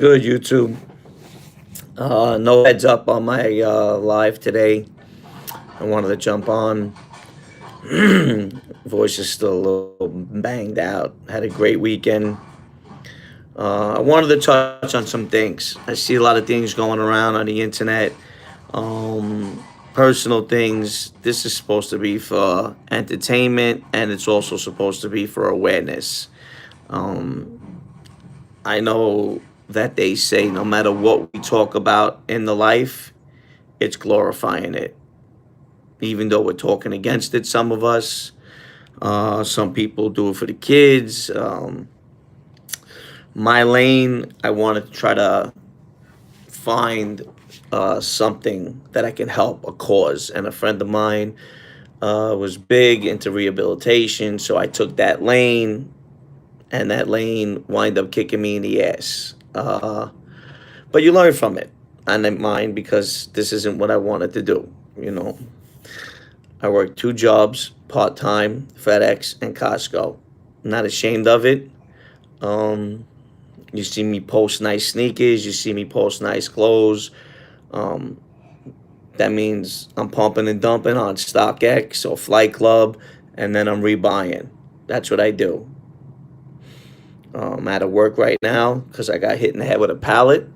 Good, YouTube. No heads up on my live today. I wanted to jump on. Voice is still a little banged out. Had a great weekend. I wanted to touch on some things. I see a lot of things going around on the internet. Personal things. This is supposed to be for entertainment, and it's also supposed to be for awareness. Um, I know that they say no matter what we talk about in the life, it's glorifying it. Even though we're talking against it, some of us, some people do it for the kids. My lane, I want to try to find something that I can help, a cause. And a friend of mine was big into rehabilitation, so I took that lane, and that lane wind up kicking me in the ass. But you learn from it. I didn't mind because this isn't what I wanted to do. You know, I worked two jobs part time, FedEx and Costco. Not ashamed of it. Um, you see me post nice sneakers. You see me post nice clothes. Um, that means I'm pumping and dumping on StockX or Flight Club, and then I'm rebuying. That's what I do. I'm out of work right now because I got hit in the head with a pallet.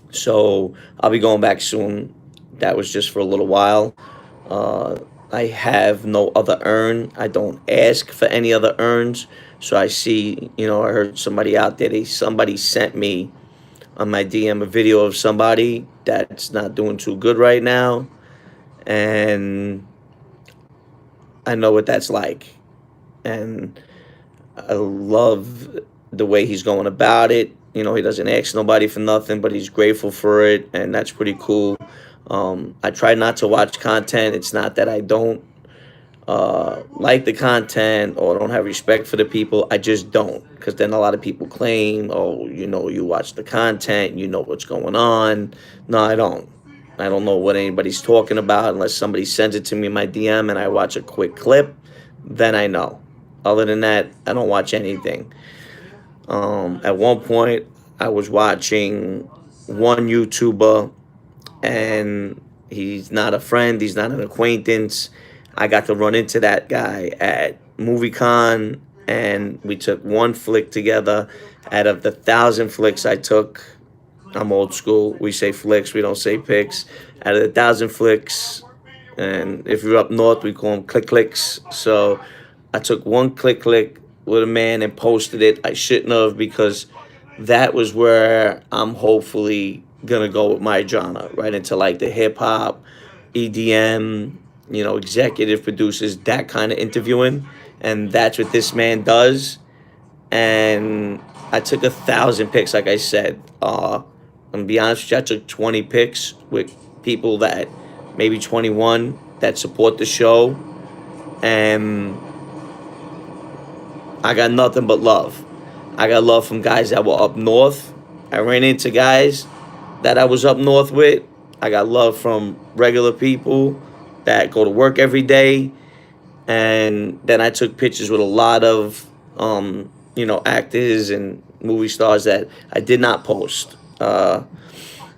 So I'll be going back soon. That was just for a little while. Uh, I have no other earn. I don't ask for any other earns. So I see, I heard somebody out there. Somebody sent me on my DM a video of somebody that's not doing too good right now, and I know what that's like. And I love the way he's going about it. He doesn't ask nobody for nothing, but he's grateful for it, and that's pretty cool. I try not to watch content. It's not that I don't like the content or don't have respect for the people. I just don't, because then a lot of people claim, oh, you watch the content, you know what's going on. No, I don't. I don't know what anybody's talking about unless somebody sends it to me in my DM and I watch a quick clip. Then I know. Other than that, I don't watch anything. At one point, I was watching one YouTuber, and he's not a friend, he's not an acquaintance. I got to run into that guy at MovieCon, and we took one flick together. Out of the 1,000 flicks I took, I'm old school. We say flicks, we don't say pics. Out of the 1,000 flicks, and if you're up north, we call them clicks. So I took one click with a man and posted it. I shouldn't have, because that was where I'm hopefully gonna go with my genre, right into like the hip hop, EDM, executive producers, that kind of interviewing, and that's what this man does. And I took 1,000 pics, like I said. I'm gonna be honest with you, I took 20 pics with people that maybe 21 that support the show, and I got nothing but love. I got love from guys that were up north. I ran into guys that I was up north with. I got love from regular people that go to work every day. And then I took pictures with a lot of, actors and movie stars that I did not post. But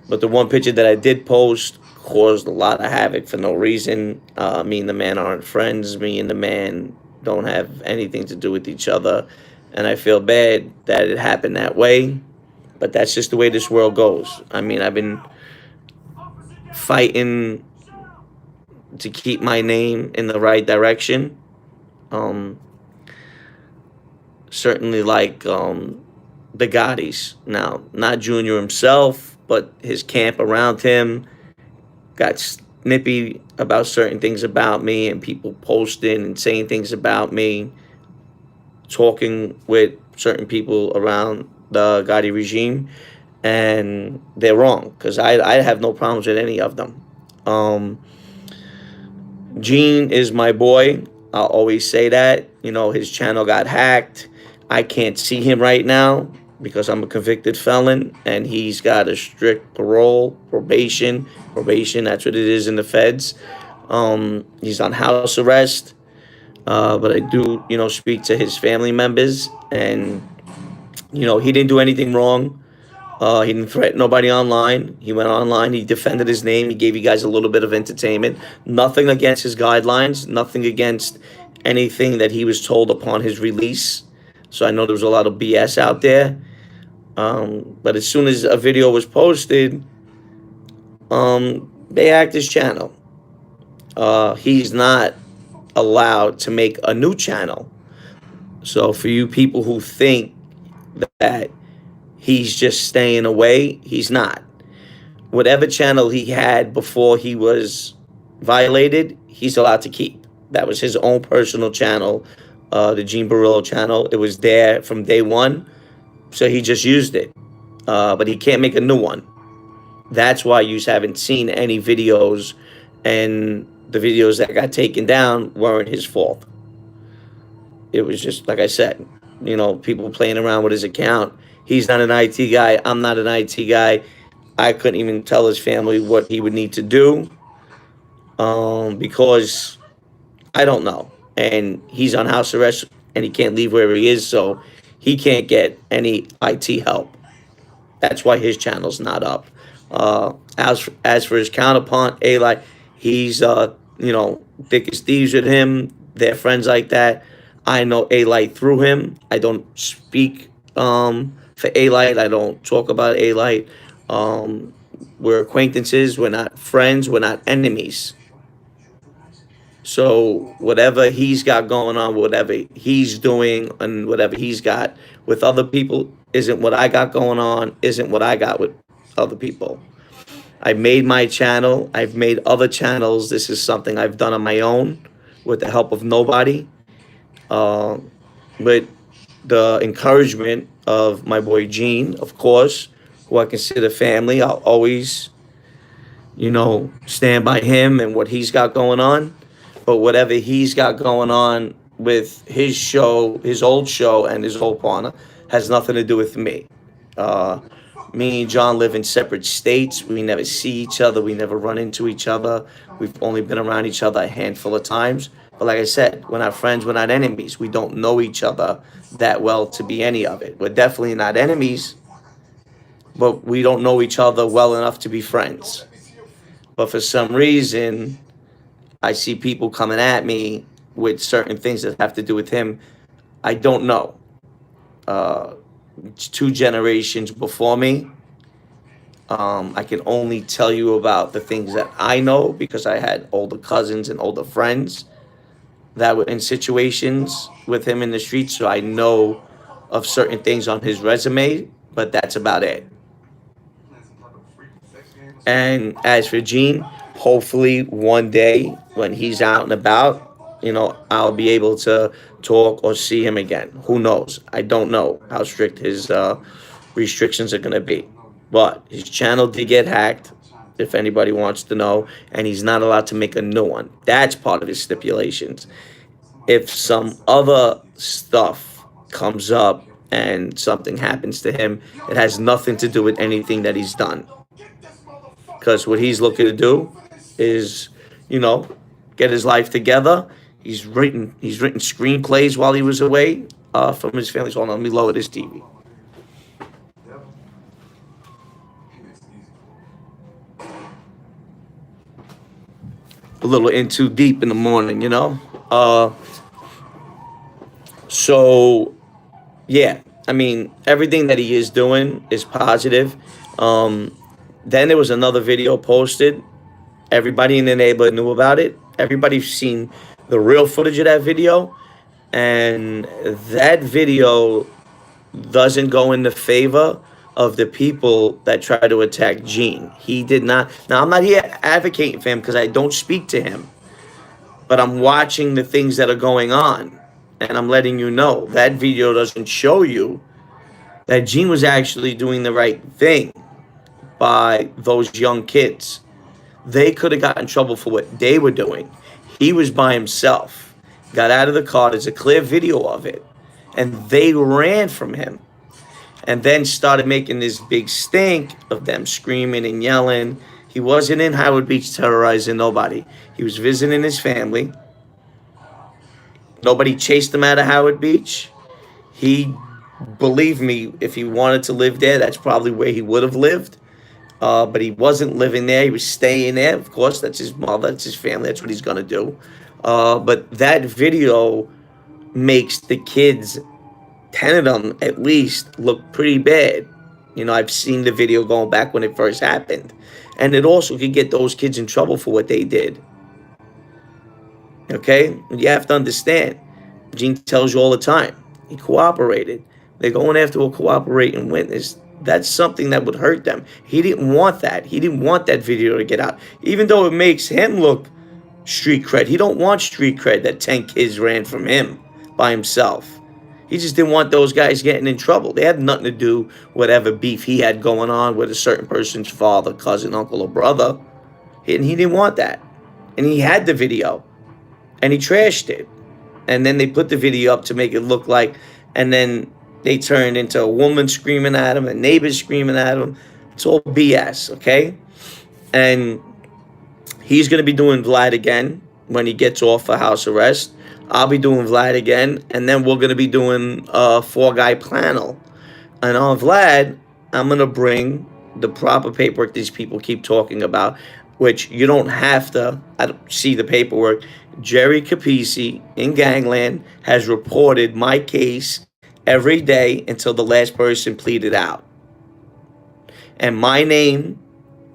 the one picture that I did post caused a lot of havoc for no reason. Me and the man aren't friends. Me and the man don't have anything to do with each other. And I feel bad that it happened that way. But that's just the way this world goes. I mean, I've been fighting to keep my name in the right direction. Um, Certainly like the Gottis. Now, not Junior himself, but his camp around him got snippy about certain things about me, and people posting and saying things about me, talking with certain people around the Gotti regime, and they're wrong, because I have no problems with any of them. Um, Gene is my boy. I'll always say that. His channel got hacked. I can't see him right now because I'm a convicted felon, and he's got a strict probation. That's what it is in the feds. He's on house arrest, but I do, speak to his family members, and he didn't do anything wrong. He didn't threaten nobody online. He went online. He defended his name. He gave you guys a little bit of entertainment. Nothing against his guidelines. Nothing against anything that he was told upon his release. So I know there was a lot of BS out there. But as soon as a video was posted, they hacked his channel. He's not allowed to make a new channel. So for you people who think that he's just staying away, he's not. Whatever channel he had before he was violated, he's allowed to keep. That was his own personal channel, the Gene Barillo channel. It was there from day one, so he just used it. But he can't make a new one. That's why you haven't seen any videos, and the videos that got taken down weren't his fault. It was just, like I said, you know, people playing around with his account. He's not an IT guy. I'm not an IT guy. I couldn't even tell his family what he would need to do because I don't know. And he's on house arrest and he can't leave wherever he is, so he can't get any IT help. That's why his channel's not up. As for his counterpart, A-Light, he's, you know, thick as thieves with him. They're friends like that. I know A-Light through him. I don't speak for A-Light. I don't talk about A-Light. We're acquaintances. We're not friends. We're not enemies. So whatever he's got going on, whatever he's doing, and whatever he's got with other people isn't what I got going on, isn't what I got with other people. I made my channel. I've made other channels. This is something I've done on my own with the help of nobody. With the encouragement of my boy Gene, of course, who I consider family. I'll always, you know, stand by him and what he's got going on. But whatever he's got going on with his show, his old show, and his old partner has nothing to do with me. Me and John live in separate states. We never see each other. We never run into each other. We've only been around each other a handful of times. But like I said, we're not friends. We're not enemies. We don't know each other that well to be any of it. We're definitely not enemies, but we don't know each other well enough to be friends. But for some reason, I see people coming at me with certain things that have to do with him. I don't know. 2 generations before me. I can only tell you about the things that I know because I had older cousins and older friends that were in situations with him in the streets. So I know of certain things on his resume, but that's about it. And as for Gene, hopefully one day when he's out and about, you know, I'll be able to talk or see him again. Who knows? I don't know how strict his restrictions are going to be. But his channel did get hacked, if anybody wants to know, and he's not allowed to make a new one. That's part of his stipulations. If some other stuff comes up and something happens to him, it has nothing to do with anything that he's done. Because what he's looking to do is, you know, get his life together. He's written screenplays while he was away from his family. So hold on, let me lower this TV. A little in too deep in the morning, you know? So, yeah. I mean, everything that he is doing is positive. Then there was another video posted. Everybody in the neighborhood knew about it. Everybody's seen the real footage of that video. And that video doesn't go in the favor of the people that try to attack Gene. He did not. Now, I'm not here advocating for him because I don't speak to him. But I'm watching the things that are going on. And I'm letting you know that video doesn't show you that Gene was actually doing the right thing by those young kids. They could have gotten in trouble for what they were doing. He was by himself, got out of the car. There's a clear video of it. And they ran from him. And then started making this big stink of them screaming and yelling. He wasn't in Howard Beach terrorizing nobody. He was visiting his family. Nobody chased him out of Howard Beach. He Believe me, if he wanted to live there, that's probably where he would have lived. But he wasn't living there. He was staying there. Of course, that's his mother. That's his family. That's what he's gonna do. But that video makes the kids, 10 of them at least, look pretty bad. You know, I've seen the video going back when it first happened. And it also could get those kids in trouble for what they did. Okay? You have to understand. Gene tells you all the time. He cooperated. They're going after a cooperating witness. That's something that would hurt them. He didn't want that. He didn't want that video to get out. Even though it makes him look street cred. He don't want street cred that 10 kids ran from him by himself. He just didn't want those guys getting in trouble. They had nothing to do with whatever beef he had going on with a certain person's father, cousin, uncle, or brother. And he didn't want that. And he had the video. And he trashed it. And then they put the video up to make it look like, and then they turned into a woman screaming at him, and neighbors screaming at him. It's all BS, okay? And he's going to be doing Vlad again when he gets off for house arrest. I'll be doing Vlad again, and then we're going to be doing a four-guy panel. And on Vlad, I'm going to bring the proper paperwork these people keep talking about, which you don't have to see the paperwork. Jerry Capisi in Gangland has reported my case every day until the last person pleaded out. And my name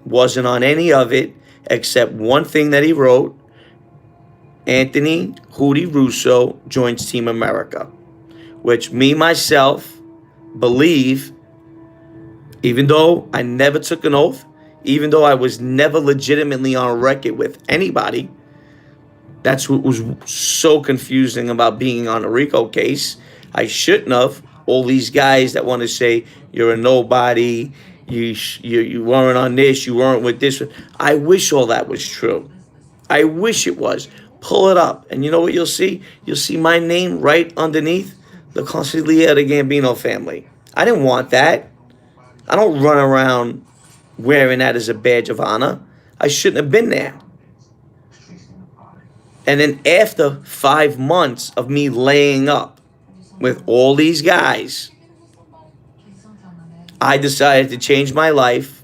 wasn't on any of it except one thing that he wrote: Anthony Hootie Russo joins Team America, which me, myself, believe, even though I never took an oath, even though I was never legitimately on record with anybody. That's what was so confusing about being on a RICO case. I shouldn't have. All these guys that want to say you're a nobody, you weren't on this, you weren't with this. I wish all that was true. I wish it was. Pull it up, and you know what you'll see? You'll see my name right underneath the Consigliere de Gambino family. I didn't want that. I don't run around wearing that as a badge of honor. I shouldn't have been there. And then after 5 months of me laying up with all these guys, I decided to change my life.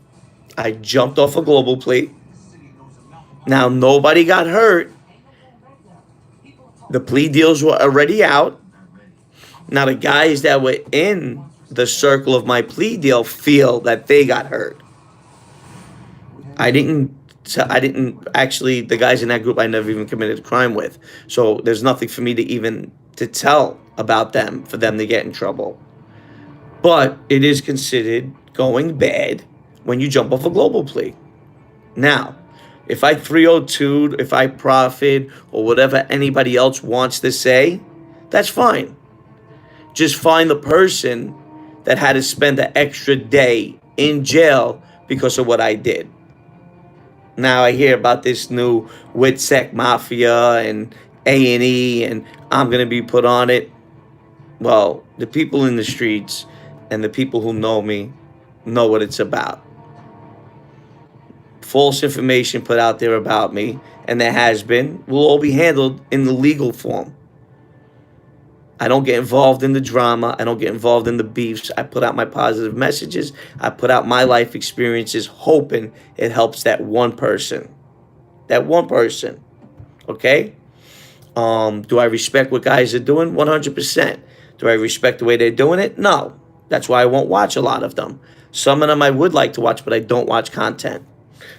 I jumped off a global plate. Now, nobody got hurt. The plea deals were already out. Now, the guys that were in the circle of my plea deal feel that they got hurt. I didn't actually, the guys in that group I never even committed a crime with. So there's nothing for me to tell about them for them to get in trouble. But it is considered going bad when you jump off a global plea. Now, if I 302'd, if I profit, or whatever anybody else wants to say, that's fine. Just find the person that had to spend an extra day in jail because of what I did. Now I hear about this new WITSEC Mafia and A&E, and I'm going to be put on it. Well, the people in the streets and the people who know me know what it's about. False information put out there about me, and there has been, will all be handled in the legal form. I don't get involved in the drama. I don't get involved in the beefs. I put out my positive messages. I put out my life experiences, hoping it helps that one person. That one person. Okay? Do I respect what guys are doing? 100%. Do I respect the way they're doing it? No. That's why I won't watch a lot of them. Some of them I would like to watch, but I don't watch content.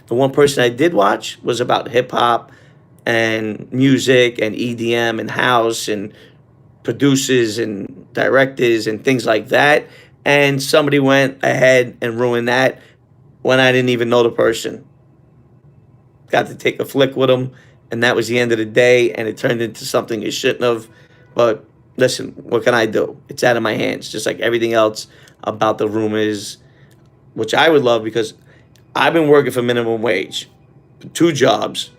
The one person I did watch was about hip-hop and music and EDM and house and producers and directors and things like that. And somebody went ahead and ruined that when I didn't even know the person. Got to take a flick with them, and that was the end of the day, and it turned into something it shouldn't have. But listen, what can I do? It's out of my hands, just like everything else about the rumors, which I would love because I've been working for minimum wage, 2 jobs,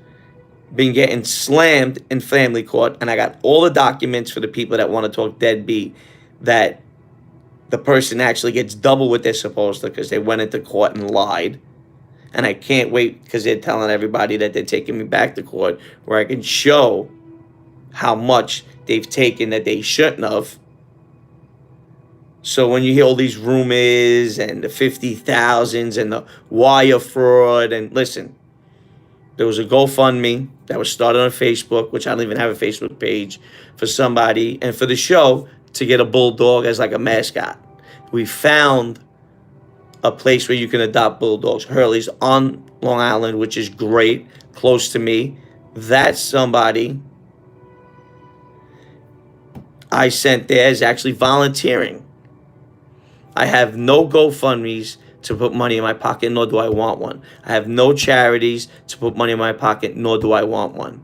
been getting slammed in family court, and I got all the documents for the people that want to talk deadbeat that the person actually gets double what they're supposed to because they went into court and lied. And I can't wait because they're telling everybody that they're taking me back to court where I can show how much they've taken that they shouldn't have. So when you hear all these rumors and the 50,000s and the wire fraud, and listen, there was a GoFundMe that was started on Facebook, which I don't even have a Facebook page, for somebody and for the show to get a bulldog as like a mascot. We found a place where you can adopt bulldogs. Hurley's on Long Island, which is great, close to me. That's somebody I sent there is actually volunteering. I have no GoFundMes to put money in my pocket, nor do I want one. I have no charities to put money in my pocket, nor do I want one.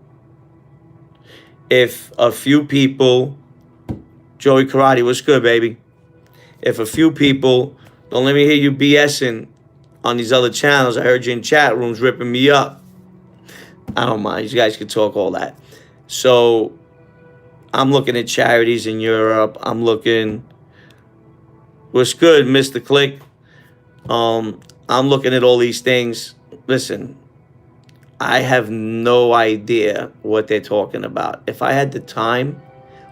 If a few people, Joey Karate, what's good, baby? If a few people, don't let me hear you BSing on these other channels. I heard you in chat rooms ripping me up. I don't mind. You guys can talk all that. So I'm looking at charities in Europe. I'm looking. What's good, Mr. Click? I'm looking at all these things. Listen, I have no idea what they're talking about. If I had the time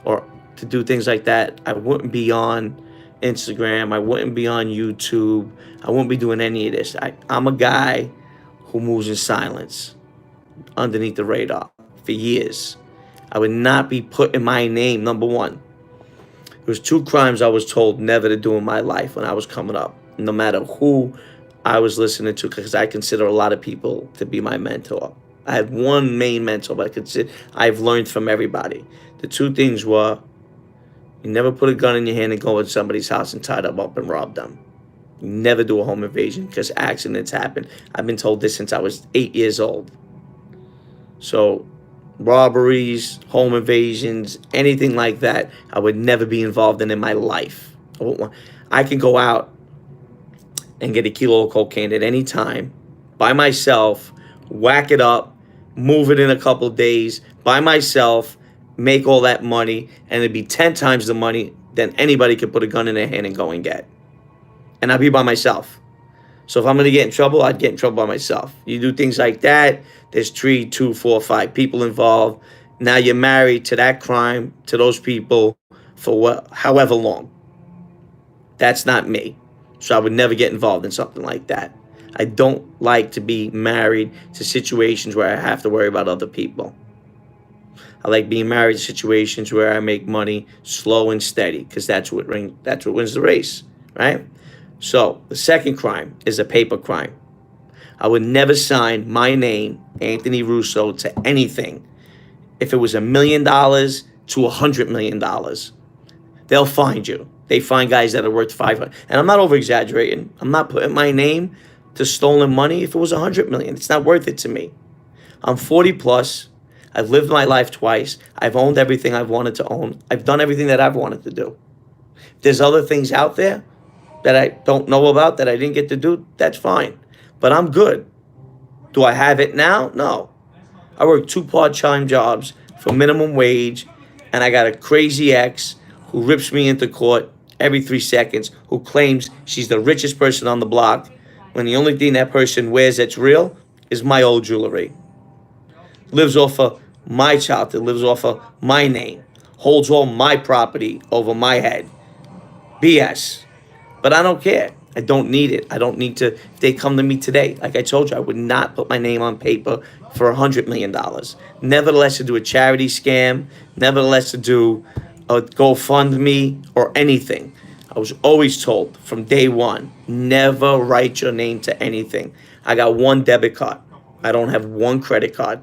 or to do things like that, I wouldn't be on Instagram. I wouldn't be on YouTube. I wouldn't be doing any of this. I'm a guy who moves in silence underneath the radar for years. I would not be putting my name, number one. There was 2 crimes I was told never to do in my life when I was coming up, no matter who I was listening to, because I consider a lot of people to be my mentor. I had one main mentor, but I've learned from everybody. The 2 things were, you never put a gun in your hand and go in somebody's house and tie them up and rob them. You never do a home invasion because accidents happen. I've been told this since I was 8 years old. So robberies, home invasions, anything like that, I would never be involved in my life. I can go out and get a kilo of cocaine at any time by myself, whack it up, move it in a couple days by myself, make all that money, and it'd be 10 times the money than anybody could put a gun in their hand and go and get. And I'd be by myself. So if I'm going to get in trouble, I'd get in trouble by myself. You do things like that, there's 3, 2, 4, 5 people involved. Now you're married to that crime, to those people for however long. That's not me. So I would never get involved in something like that. I don't like to be married to situations where I have to worry about other people. I like being married to situations where I make money slow and steady, because that's what wins the race, right? So the second crime is a paper crime. I would never sign my name, Anthony Russo, to anything if it was $1 million to $100 million. They'll find you. They find guys that are worth 500. And I'm not over exaggerating. I'm not putting my name to stolen money. If it was 100 million, it's not worth it to me. I'm 40 plus. I've lived my life twice. I've owned everything I've wanted to own. I've done everything that I've wanted to do. If there's other things out there that I don't know about, that I didn't get to do, that's fine. But I'm good. Do I have it now? No. I work 2 part-time jobs for minimum wage, and I got a crazy ex who rips me into court every 3 seconds, who claims she's the richest person on the block, when the only thing that person wears that's real is my old jewelry. Lives off of my childhood, lives off of my name, holds all my property over my head. BS. But I don't care. I don't need it. I don't need to. If they come to me today, like I told you, I would not put my name on paper for $100 million. Nevertheless, to do a charity scam, nevertheless, to do a GoFundMe or anything. I was always told from day one, never write your name to anything. I got 1 debit card. I don't have 1 credit card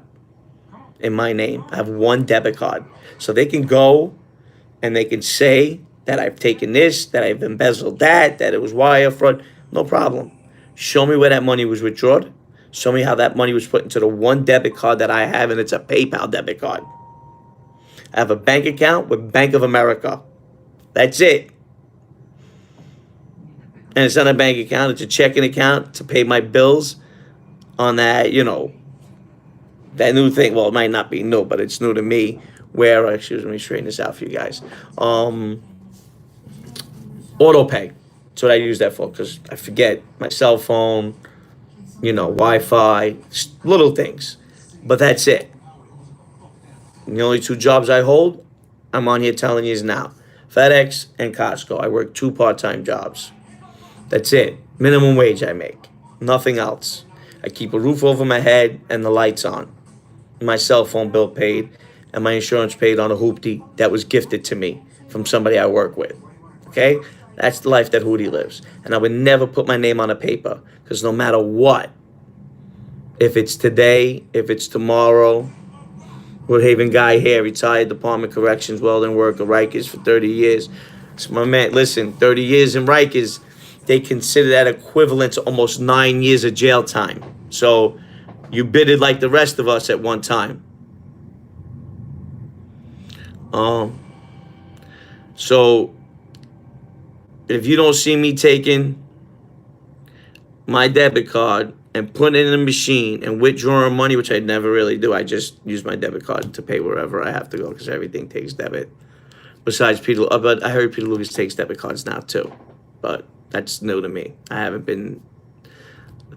in my name. I have 1 debit card. So they can go and they can say that I've taken this, that I've embezzled that it was wire fraud. No problem. Show me where that money was withdrawn. Show me how that money was put into the 1 debit card that I have, and it's a PayPal debit card. I have a bank account with Bank of America. That's it. And it's not a bank account. It's a checking account to pay my bills on that, that new thing. Well, it might not be new, but it's new to me. Where, excuse me, let me straighten this out for you guys. Auto pay. That's what I use that for, because I forget my cell phone, Wi-Fi, little things. But that's it. And the only 2 jobs I hold, I'm on here telling you now. FedEx and Costco. I work 2 part-time jobs. That's it. Minimum wage I make. Nothing else. I keep a roof over my head and the lights on. My cell phone bill paid and my insurance paid on a hoopty that was gifted to me from somebody I work with. Okay? That's the life that Hootie lives. And I would never put my name on a paper because no matter what, if it's today, if it's tomorrow, Woodhaven guy here, retired Department of Corrections welding worker, Rikers for 30 years. So my man, listen, 30 years in Rikers, they consider that equivalent to almost 9 years of jail time. So you bidded like the rest of us at one time. So if you don't see me taking my debit card and putting it in a machine and withdrawing money, which I never really do, I just use my debit card to pay wherever I have to go because everything takes debit. Besides Peter, but I heard Peter Lucas takes debit cards now too, but that's new to me. I haven't been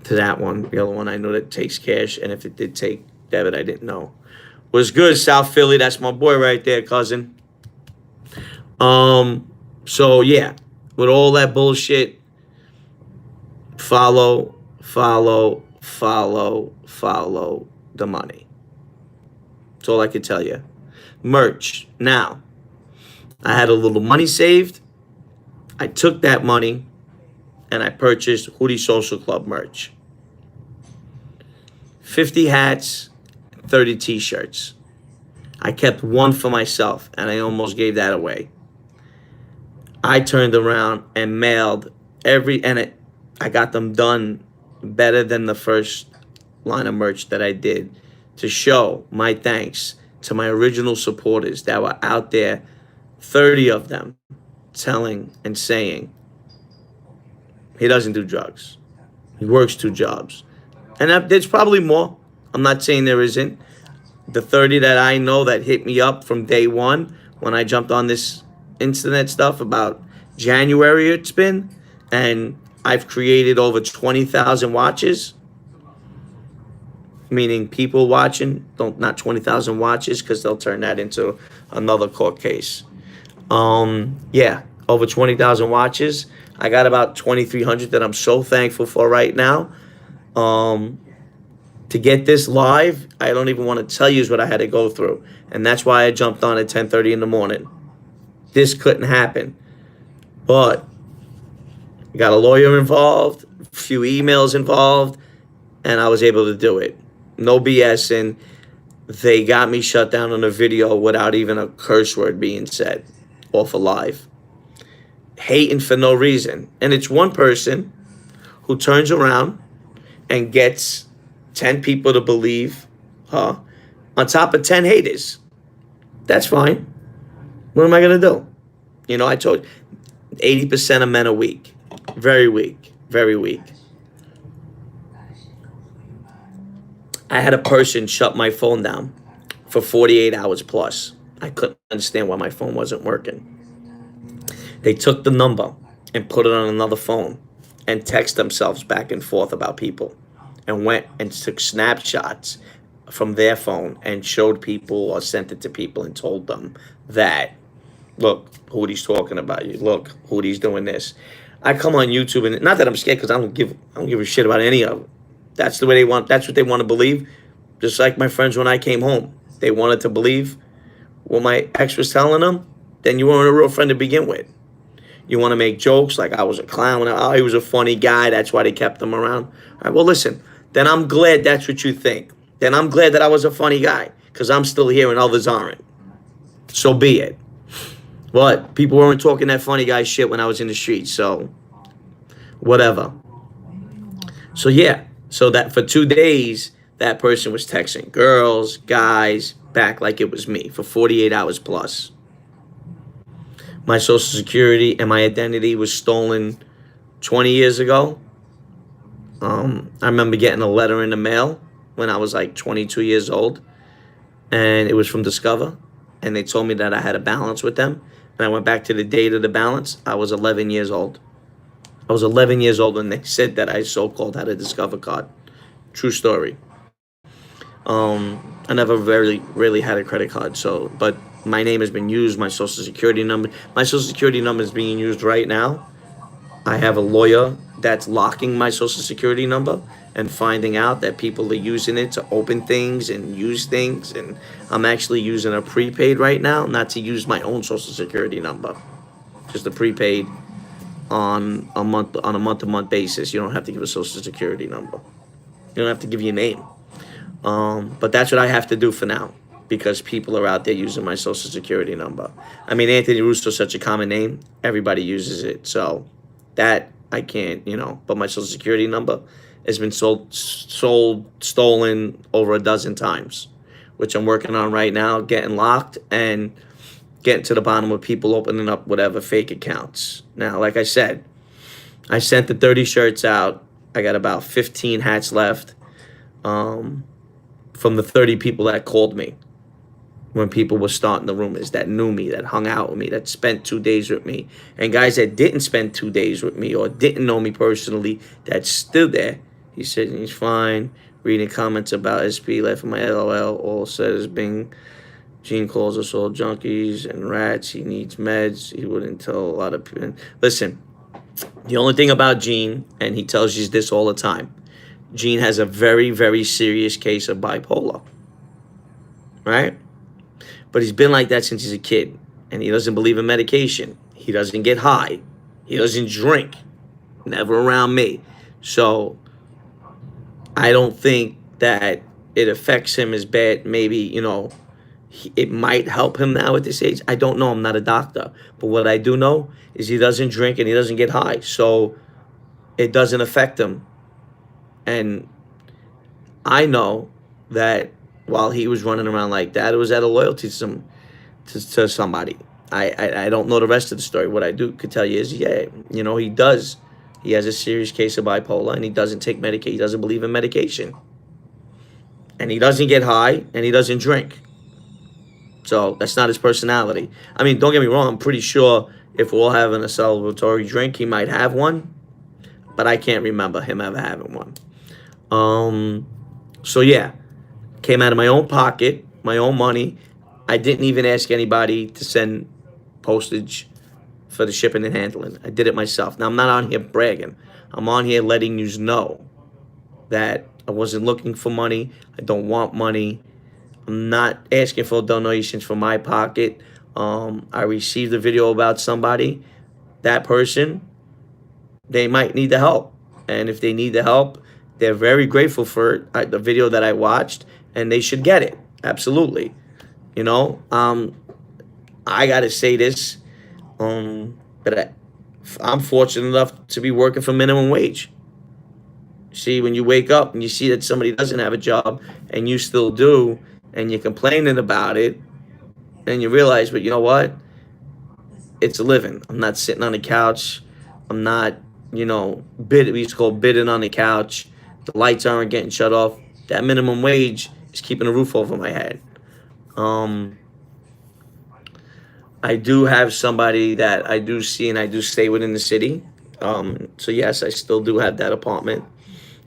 to that one. The other one I know that takes cash, and if it did take debit, I didn't know. Was good, South Philly. That's my boy right there, cousin. So yeah, with all that bullshit, follow the money. That's all I can tell you. Merch. Now, I had a little money saved. I took that money and I purchased Hootie Social Club merch. 50 hats, 30 t-shirts. I kept one for myself and I almost gave that away. I turned around and mailed I got them done better than the first line of merch that I did to show my thanks to my original supporters that were out there, 30 of them, telling and saying, he doesn't do drugs. He works 2 jobs. And there's probably more. I'm not saying there isn't. The 30 that I know that hit me up from day one when I jumped on this internet stuff about January it's been, and I've created over 20,000 watches, meaning people watching, not 20,000 watches because they'll turn that into another court case. Yeah, over 20,000 watches. I got about 2,300 that I'm so thankful for right now. To get this live, I don't even want to tell you what I had to go through. And that's why I jumped on at 10:30 in the morning. This couldn't happen. But I got a lawyer involved, a few emails involved, and I was able to do it. No BS, and they got me shut down on a video without even a curse word being said off of live. Hating for no reason. And it's one person who turns around and gets 10 people to believe her on top of 10 haters. That's fine. What am I going to do? You know, I told you, 80% of men are weak. Very weak. Very weak. I had a person shut my phone down for 48 hours plus. I couldn't understand why my phone wasn't working. They took the number and put it on another phone and text themselves back and forth about people and went and took snapshots from their phone and showed people or sent it to people and told them that, look, Hootie's talking about you. Look, Hootie's doing this. I come on YouTube, and not that I'm scared because I don't give a shit about any of it. That's the way they want. That's what they want to believe. Just like my friends when I came home, they wanted to believe what my ex was telling them. Then you weren't a real friend to begin with. You want to make jokes like I was a clown. Oh, he was a funny guy. That's why they kept him around. All right, well, listen. Then I'm glad that's what you think. Then I'm glad that I was a funny guy because I'm still here and others aren't. So be it. But people weren't talking that funny guy shit when I was in the streets. So whatever. So yeah. So that for 2 days, that person was texting girls, guys, back like it was me for 48 hours plus. My social security and my identity was stolen 20 years ago. I remember getting a letter in the mail when I was like 22 years old. And it was from Discover. And they told me that I had a balance with them. And I went back to the date of the balance. I was 11 years old. I was 11 years old when they said that I so-called had a Discover card. True story. I never really had a credit card, but My name has been used, my social security number. My social security number is being used right now. I have a lawyer that's locking my social security number and finding out that people are using it to open things and use things. And I'm actually using a prepaid right now, not to use my own social security number, just a prepaid on a month to month basis. You don't have to give a social security number. You don't have to give your name. But that's what I have to do for now because people are out there using my social security number. I mean, Anthony Russo is such a common name. Everybody uses it. So that I can't, but my social security number has been stolen over a dozen times, which I'm working on right now, getting locked and getting to the bottom of people opening up whatever fake accounts. Now, like I said, I sent the 30 shirts out. I got about 15 hats left. From the 30 people that called me when people were starting the rumors, that knew me, that hung out with me, that spent 2 days with me, and guys that didn't spend 2 days with me or didn't know me personally that stood there. He said he's fine. Reading comments about SP, laughing my LOL, all says Bing. Gene calls us all junkies and rats. He needs meds. He wouldn't tell a lot of people. Listen, the only thing about Gene, and he tells you this all the time, Gene has a very, very serious case of bipolar, right? But he's been like that since he's a kid, and he doesn't believe in medication. He doesn't get high. He doesn't drink. Never around me. So I don't think that it affects him as bad. Maybe, it might help him now at this age. I don't know. I'm not a doctor. But what I do know is he doesn't drink and he doesn't get high. So it doesn't affect him. And I know that while he was running around like that, it was out of loyalty to somebody. I don't know the rest of the story. What I could tell you is, he does. He has a serious case of bipolar, and he doesn't take medication. He doesn't believe in medication. And he doesn't get high, and he doesn't drink. So that's not his personality. I mean, don't get me wrong. I'm pretty sure if we're all having a celebratory drink, he might have one. But I can't remember him ever having one. So yeah, came out of my own pocket, my own money. I didn't even ask anybody to send postage for the shipping and handling. I did it myself. Now, I'm not on here bragging. I'm on here letting you know that I wasn't looking for money. I don't want money. I'm not asking for donations from my pocket. I received a video about somebody. That person, they might need the help. And if they need the help, they're very grateful for the video that I watched, and they should get it. Absolutely. I got to say this, but I'm fortunate enough to be working for minimum wage. See, when you wake up and you see that somebody doesn't have a job and you still do, and you're complaining about it, and you realize, but you know what? It's a living. I'm not sitting on the couch. I'm not, we used to call bidding on the couch. The lights aren't getting shut off. That minimum wage is keeping a roof over my head. I do have somebody that I do see and I do stay within the city. So yes, I still do have that apartment.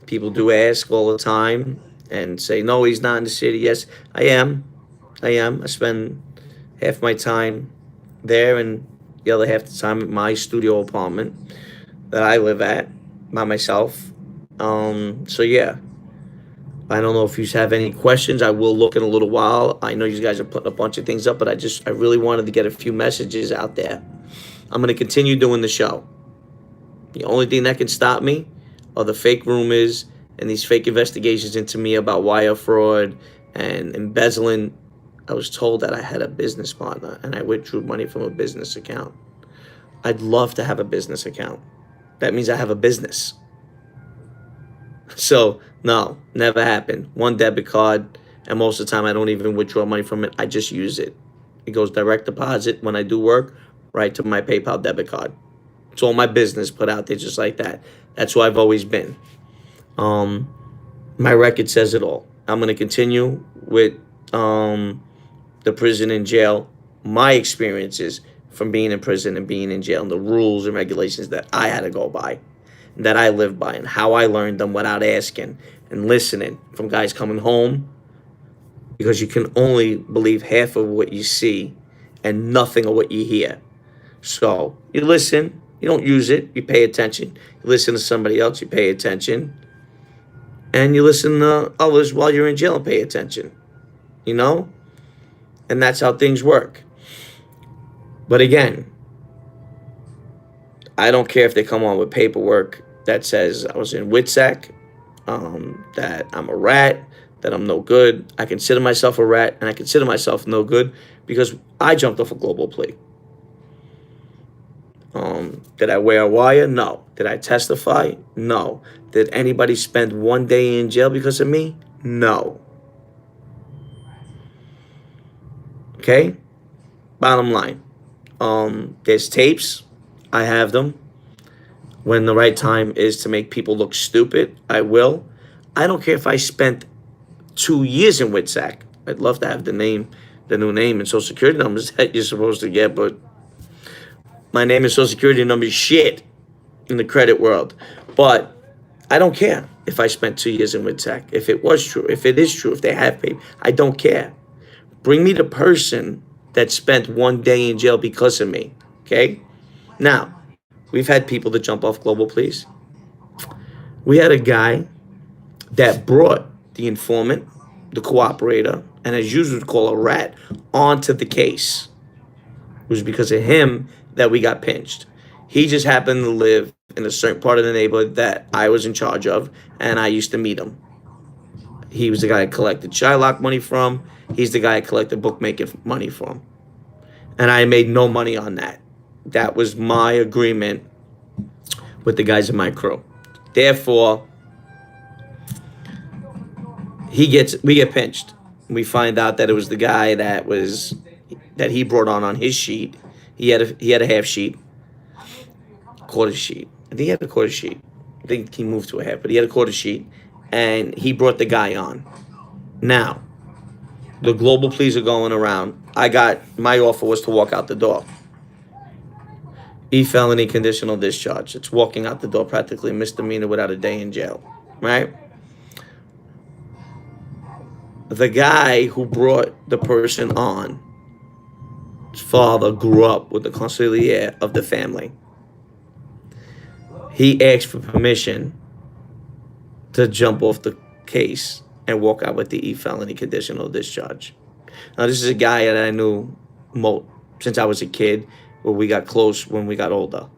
People do ask all the time and say, no, he's not in the city. Yes, I am. I spend half my time there and the other half the time at my studio apartment that I live at by myself. So yeah, I don't know if you have any questions. I will look in a little while. I know you guys are putting a bunch of things up, but I really wanted to get a few messages out there. I'm going to continue doing the show. The only thing that can stop me are the fake rumors and these fake investigations into me about wire fraud and embezzling. I was told that I had a business partner and I withdrew money from a business account. I'd love to have a business account. That means I have a business. So, no, never happened. One debit card, and most of the time I don't even withdraw money from it. I just use it. It goes direct deposit when I do work, right to my PayPal debit card. It's all my business put out there just like that. That's who I've always been. My record says it all. I'm going to continue with the prison and jail, my experiences from being in prison and being in jail, and the rules and regulations that I had to go by, that I live by, and how I learned them without asking and listening from guys coming home, because you can only believe half of what you see and nothing of what you hear. So you listen, you don't use it, you pay attention. You listen to somebody else, you pay attention. And you listen to others while you're in jail and pay attention. You know? And that's how things work. But again, I don't care if they come on with paperwork that says I was in WITSEC, that I'm a rat, that I'm no good. I consider myself a rat, and I consider myself no good because I jumped off a global plea. Did I wear a wire? No. Did I testify? No. Did anybody spend 1 day in jail because of me? No. Okay? Bottom line. There's tapes. I have them. When the right time is to make people look stupid, I will. I don't care if I spent 2 years in WITSEC. I'd love to have the new name and social security numbers that you're supposed to get, but my name and social security number is shit in the credit world. But I don't care if I spent 2 years in WITSEC. If it was true, if it is true, if they have paid, I don't care. Bring me the person that spent 1 day in jail because of me, okay? Now, we've had people that jump off global pleas. We had a guy that brought the informant, the cooperator, and as usual would call a rat, onto the case. It was because of him that we got pinched. He just happened to live in a certain part of the neighborhood that I was in charge of, and I used to meet him. He was the guy I collected Shylock money from. He's the guy I collected bookmaking money from. And I made no money on that. That was my agreement with the guys in my crew. Therefore, we get pinched. We find out that it was the guy that he brought on his sheet. He had a half sheet, quarter sheet. I think he had a quarter sheet. I think he moved to a half, but he had a quarter sheet, and he brought the guy on. Now, the global pleas are going around. My offer was to walk out the door. Felony conditional discharge. It's walking out the door, practically a misdemeanor without a day in jail, right? The guy who brought the person on, his father grew up with the consigliere of the family. He asked for permission to jump off the case and walk out with the felony conditional discharge. Now, this is a guy that I knew since I was a kid, where we got close when we got older.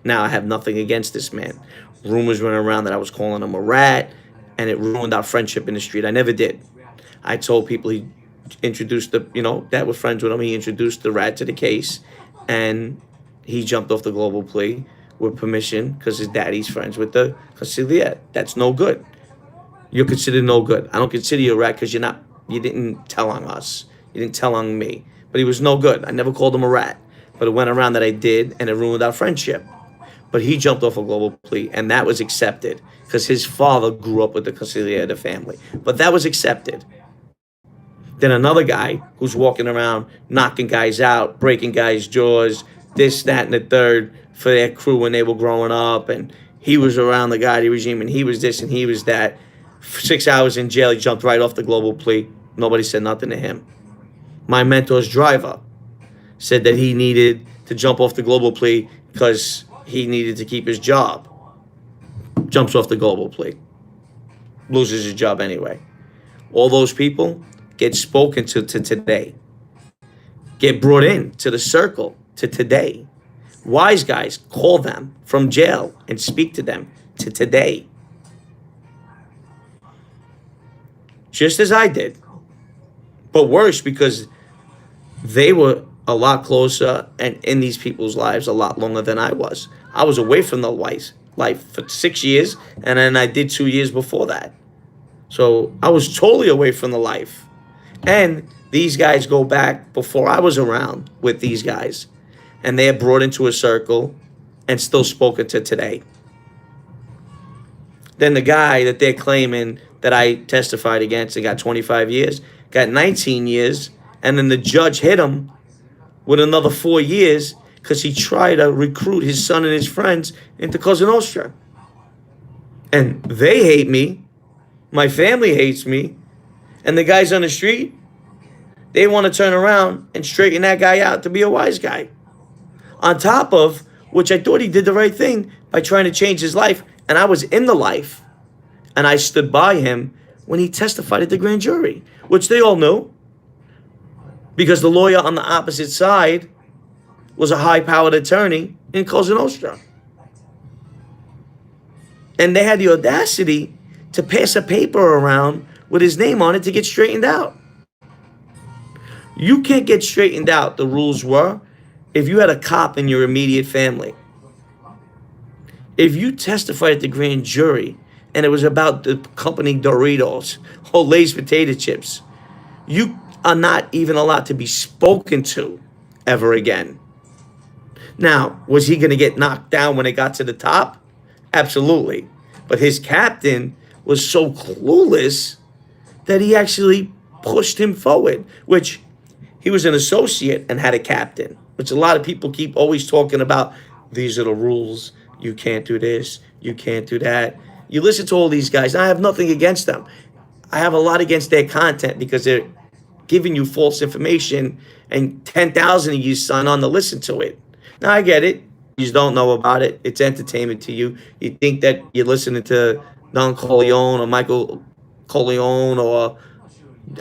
Now, I have nothing against this man. Rumors went around that I was calling him a rat, and it ruined our friendship in the street. I never did. I told people he introduced that were friends with him. He introduced the rat to the case, and he jumped off the global plea with permission because his daddy's friends with the consigliere. That's no good. You're considered no good. I don't consider you a rat because you didn't tell on us. You didn't tell on me. But he was no good. I never called him a rat. But it went around that I did, and it ruined our friendship. But he jumped off a global plea, and that was accepted because his father grew up with the consigliere of the family. But that was accepted. Then another guy who's walking around knocking guys out, breaking guys' jaws, this, that, and the third for their crew when they were growing up. And he was around the Gotti regime, and he was this and he was that. 6 hours in jail, he jumped right off the global plea. Nobody said nothing to him. My mentor's driver said that he needed to jump off the global plea because he needed to keep his job. Jumps off the global plea. Loses his job anyway. All those people get spoken to today. Get brought in to the circle to today. Wise guys call them from jail and speak to them to today. Just as I did. But worse because they were a lot closer and in these people's lives a lot longer than I was. I was away from the life for 6 years, and then I did 2 years before that. So I was totally away from the life. And these guys go back before I was around with these guys. And they are brought into a circle and still spoken to today. Then the guy that they're claiming that I testified against and got 25 years, got 19 years, and then the judge hit him with another 4 years because he tried to recruit his son and his friends into Cosa Nostra. And they hate me. My family hates me. And the guys on the street, They want to turn around and straighten that guy out to be a wise guy. On top of which, I thought he did the right thing by trying to change his life. And I was in the life, and I stood by him when he testified at the grand jury, which they all knew, because the lawyer on the opposite side was a high-powered attorney in Cosa Nostra. And they had the audacity to pass a paper around with his name on it to get straightened out. You can't get straightened out, the rules were, if you had a cop in your immediate family. If you testified at the grand jury and it was about the company Doritos or Lay's potato chips, you are not even allowed to be spoken to ever again. Now, was he going to get knocked down when it got to the top? Absolutely. But his captain was so clueless that he actually pushed him forward, which he was an associate and had a captain, which a lot of people keep always talking about. These are the rules. You can't do this. You can't do that. You listen to all these guys. And I have nothing against them. I have a lot against their content because they're giving you false information and 10,000 of you sign on to listen to it. Now, I get it. You just don't know about it. It's entertainment to you. You think that you're listening to Don Corleone or Michael Corleone or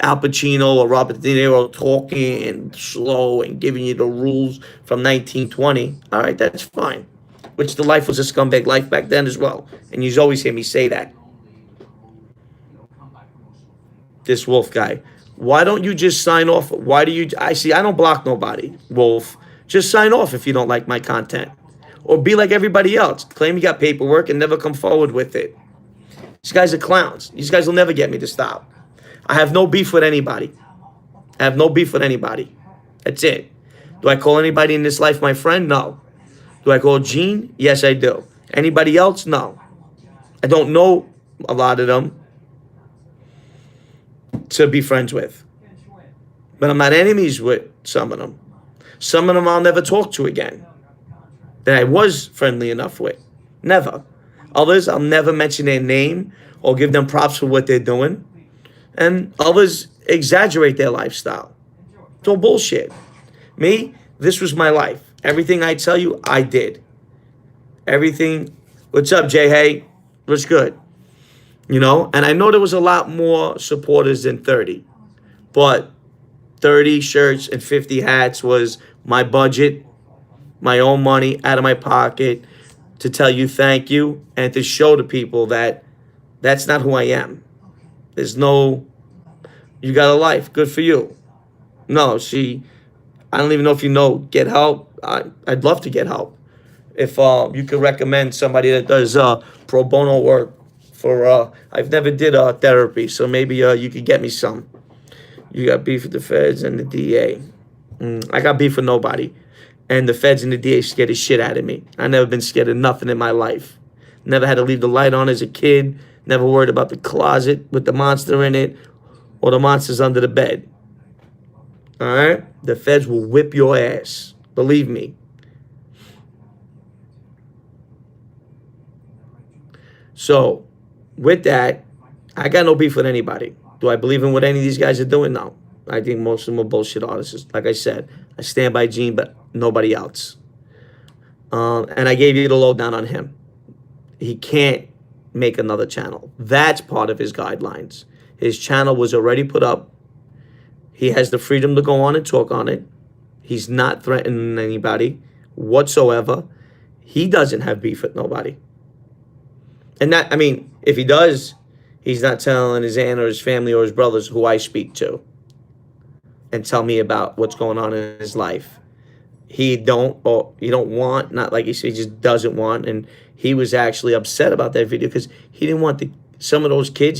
Al Pacino or Robert De Niro talking and slow and giving you the rules from 1920. All right, that's fine. Which the life was a scumbag life back then as well. And you always hear me say that. This Wolf guy. Why don't you just sign off? Why do you... I don't block nobody, Wolf. Just sign off if you don't like my content. Or be like everybody else. Claim you got paperwork and never come forward with it. These guys are clowns. These guys will never get me to stop. I have no beef with anybody. I have no beef with anybody. That's it. Do I call anybody in this life my friend? No. Do I call Gene? Yes, I do. Anybody else? No. I don't know a lot of them to be friends with. But I'm not enemies with some of them. Some of them I'll never talk to again that I was friendly enough with. Never. Others, I'll never mention their name or give them props for what they're doing. And others exaggerate their lifestyle. It's all bullshit. Me, this was my life. Everything I tell you, I did. Everything. What's up, Jay? Hey, what's good? You know, and I know there was a lot more supporters than 30. But 30 shirts and 50 hats was my budget, my own money out of my pocket to tell you thank you and to show to people that that's not who I am. There's no, you got a life, good for you. No, see, I don't even know if you know, get help. I'd love to get help. If you could recommend somebody that does pro bono work for, I've never did therapy, so maybe you could get me some. You got beef with the feds and the DA. I got beef with nobody. And the feds and the DA scared the shit out of me. I never been scared of nothing in my life. Never had to leave the light on as a kid. Never worried about the closet with the monster in it or the monsters under the bed. All right? The feds will whip your ass. Believe me. So, with that, I got no beef with anybody. Do I believe in what any of these guys are doing? No. I think most of them are bullshit artists. Like I said, I stand by Gene, but nobody else. And I gave you the lowdown on him. He can't make another channel. That's part of his guidelines. His channel was already put up. He has the freedom to go on and talk on it. He's not threatening anybody whatsoever. He doesn't have beef with nobody. And that, I mean, if he does, he's not telling his aunt or his family or his brothers who I speak to and tell me about what's going on in his life. He don't want, not like he said, he just doesn't want. And he was actually upset about that video because he didn't want some of those kids